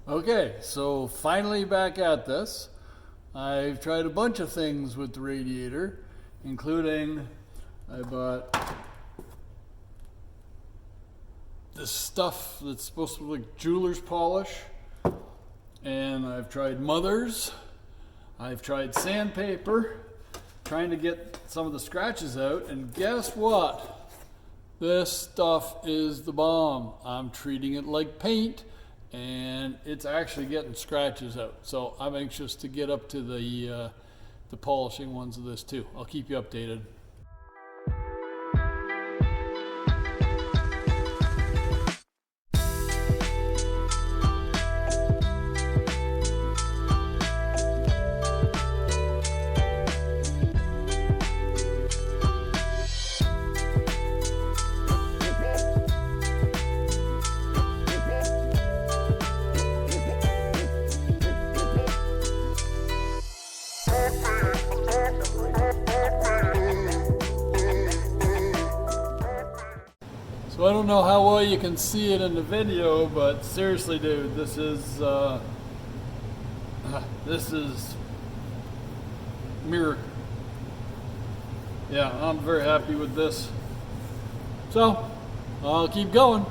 Okay, so finally back at this. I've tried a bunch of things with the radiator, including I bought this stuff that's supposed to look like jeweler's polish, and I've tried mothers, I've tried sandpaper, trying to get some of the scratches out, and guess what? This stuff is the bomb. I'm treating it like paint, and it's actually getting scratches out. So I'm anxious to get up to the polishing ones of this too. I'll keep you updated. So I don't know how well you can see it in the video, but seriously, dude, this is miracle. Yeah, I'm very happy with this. So I'll keep going.